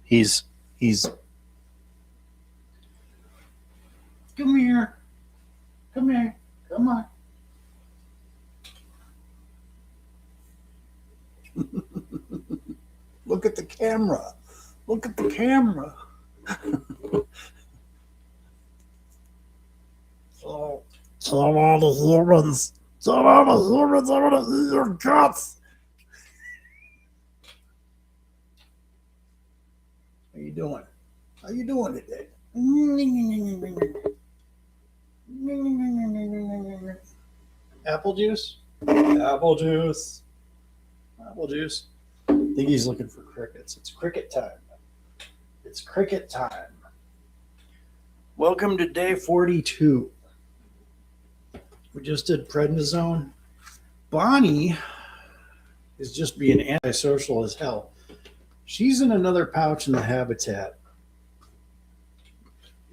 He's come here. Come here. Come on. Look at the camera. Look at the camera. So, kill all the humans. Kill all the humans. I want to eat your guts. How you doing? How you doing today? Apple juice? Apple juice. Apple juice. I think he's looking for crickets. It's cricket time. It's cricket time. Welcome to day 42. We just did prednisone. Bonnie is just being antisocial as hell. She's in another pouch in the habitat,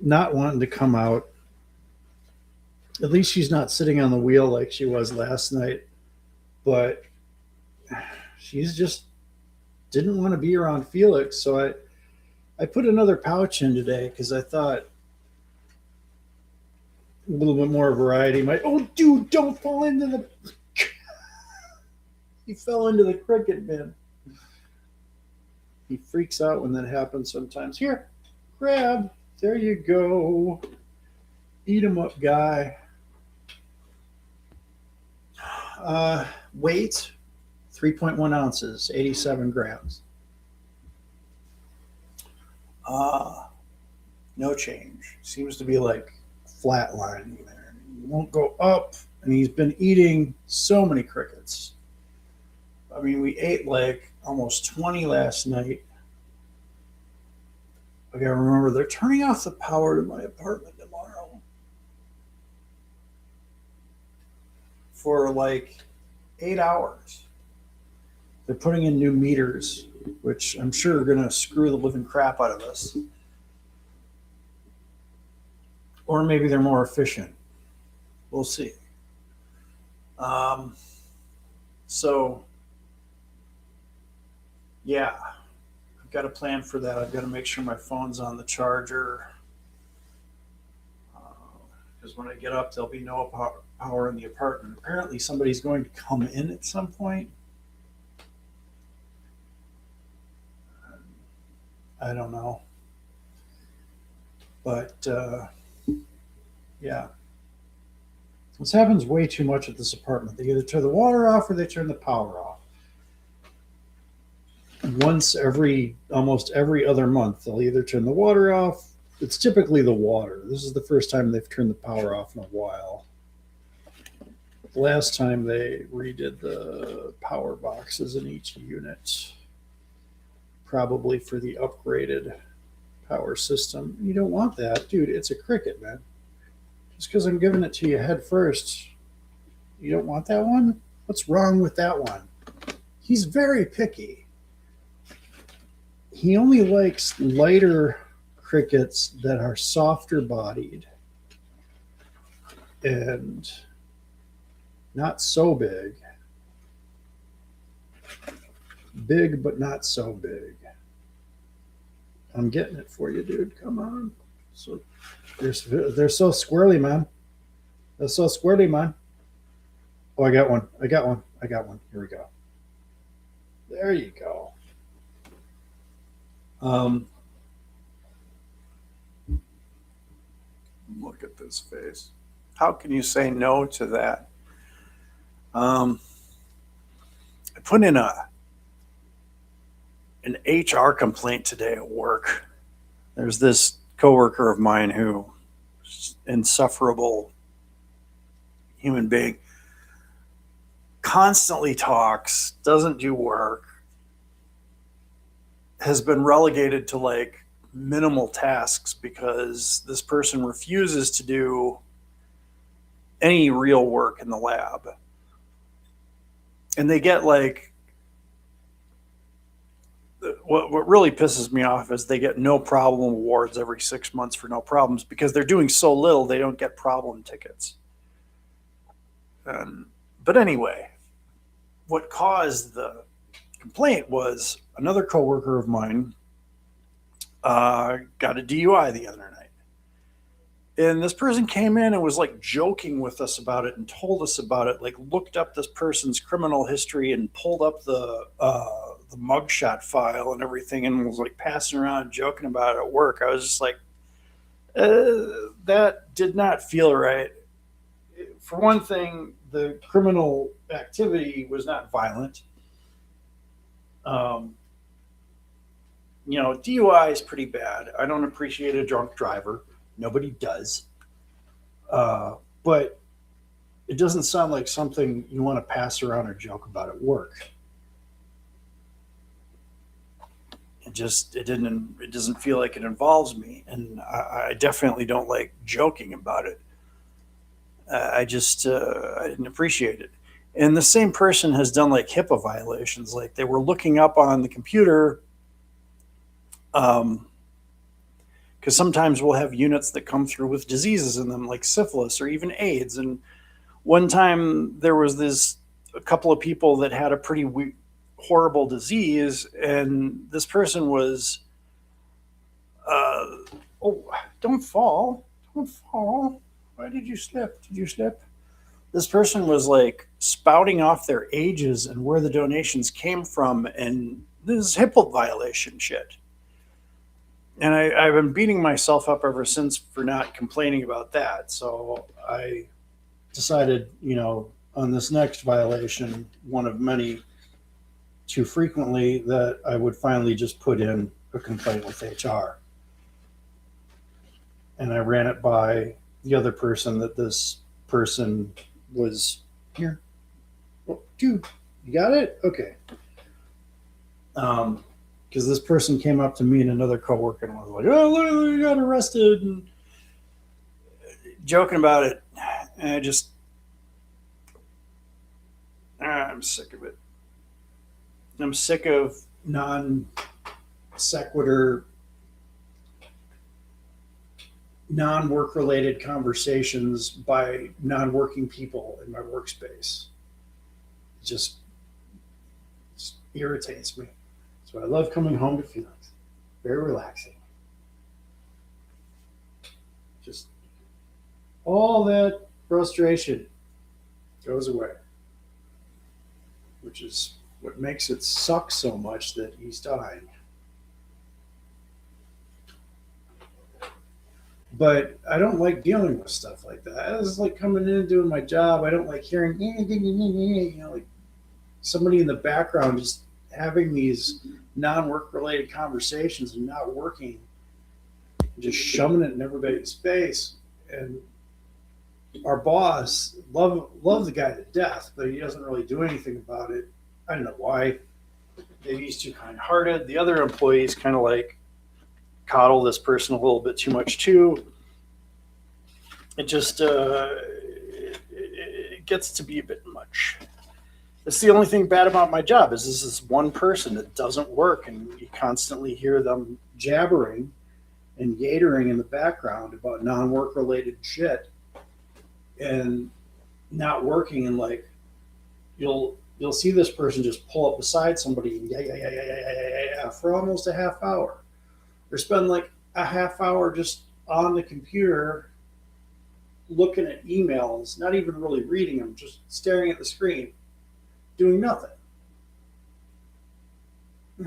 not wanting to come out. At least she's not sitting on the wheel like she was last night, but she's just didn't want to be around Felix. So I put another pouch in today because I thought a little bit more variety might. Oh, dude, don't fall into the. He fell into the cricket bin. He freaks out when that happens sometimes. Here, grab. There you go. Eat him up, guy. Weight, 3.1 ounces, 87 grams. No change. Seems to be like flatlining there. He won't go up, and he's been eating so many crickets. I mean, we ate like almost 20 last night. I gotta remember, they're turning off the power to my apartment tomorrow for like 8 hours. They're putting in new meters, which I'm sure are gonna screw the living crap out of us. Or maybe they're more efficient. We'll see. So, yeah, I've got a plan for that. I've got to make sure my phone's on the charger. Because when I get up, there'll be no power in the apartment. Apparently, somebody's going to come in at some point. I don't know. But, yeah. This happens way too much at this apartment. They either turn the water off or they turn the power off. Almost every other month, they'll either turn the water off. It's typically the water. This is the first time they've turned the power off in a while. The last time they redid the power boxes in each unit, probably for the upgraded power system. You don't want that, dude. It's a cricket, man. Just because I'm giving it to you head first, you don't want that one? What's wrong with that one? He's very picky. He only likes lighter crickets that are softer bodied and not so big. Big, but not so big. I'm getting it for you, dude. Come on. So they're so squirrely, man. They're so squirrely, man. Oh, I got one. Here we go. There you go. Look at this face. How can you say no to that? I put in an HR complaint today at work. There's this coworker of mine who is an insufferable human being, constantly talks, doesn't do work, has been relegated to like minimal tasks because this person refuses to do any real work in the lab. And they get like, what really pisses me off is they get no problem awards every 6 months for no problems because they're doing so little they don't get problem tickets. But anyway, what caused the complaint was another coworker of mine got a DUI the other night. And this person came in and was like joking with us about it and told us about it, like looked up this person's criminal history and pulled up the mugshot file and everything and was like passing around and joking about it at work. I was just like, that did not feel right. For one thing, the criminal activity was not violent. Um, DUI is pretty bad. I don't appreciate a drunk driver. Nobody does. But it doesn't sound like something you want to pass around or joke about at work. It doesn't feel like it involves me, and I definitely don't like joking about it. I didn't appreciate it. And the same person has done like HIPAA violations, like they were looking up on the computer. Because sometimes we'll have units that come through with diseases in them, like syphilis or even AIDS. And one time there was a couple of people that had a pretty horrible disease, and this person was, oh, don't fall, don't fall. Why did you slip? Did you slip? This person was like spouting off their ages and where the donations came from, and this is HIPAA violation shit. And I've been beating myself up ever since for not complaining about that. So I decided, on this next violation, one of many too frequently, that I would finally just put in a complaint with HR. And I ran it by the other person that this person was here. Oh, dude, you got it? Okay. Because this person came up to me and another coworker and was like, "Oh, look, you got arrested," and joking about it. And I'm sick of it. I'm sick of non sequitur, non work related conversations by non working people in my workspace. It just irritates me. So I love coming home to Felix. Very relaxing. Just all that frustration goes away, which is what makes it suck so much that he's dying. But I don't like dealing with stuff like that. It's like coming in and doing my job. I don't like hearing, like somebody in the background just having these non-work related conversations and not working, just shoving it in everybody's face. And our boss, love the guy to death, but he doesn't really do anything about it. I don't know why. Maybe he's too kind-hearted. The other employees kind of like coddle this person a little bit too much too. It just it gets to be a bit much. It's the only thing bad about my job is this is one person that doesn't work, and you constantly hear them jabbering and yatering in the background about non-work related shit and not working. And like you'll see this person just pull up beside somebody and yeah for almost a half hour, or spend like a half hour just on the computer looking at emails, not even really reading them, just staring at the screen, doing nothing.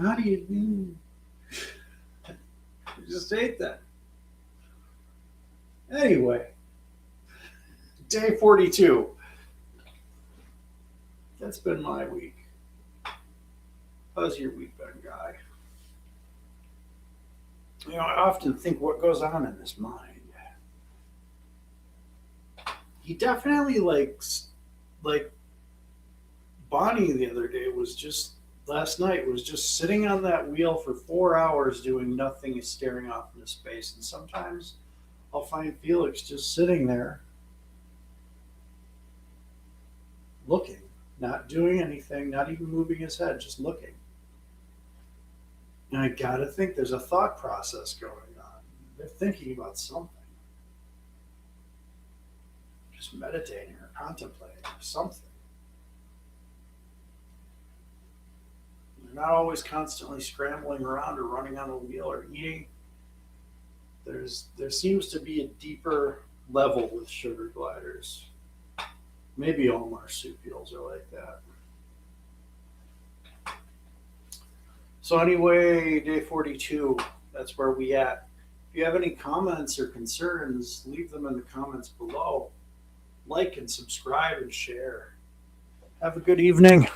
How do you do? You just hate that. Anyway, day 42. That's been my week. How's your week been, Guy? I often think what goes on in his mind. He definitely like Bonnie the other day last night was just sitting on that wheel for 4 hours doing nothing and staring off into space. And sometimes I'll find Felix just sitting there looking, not doing anything, not even moving his head, just looking. And I gotta think there's a thought process going on. They're thinking about something. Just meditating or contemplating or something. They're not always constantly scrambling around or running on a wheel or eating. There seems to be a deeper level with sugar gliders. Maybe all marsupials are like that. So anyway, day 42, that's where we at. If you have any comments or concerns, leave them in the comments below. Like and subscribe and share. Have a good evening.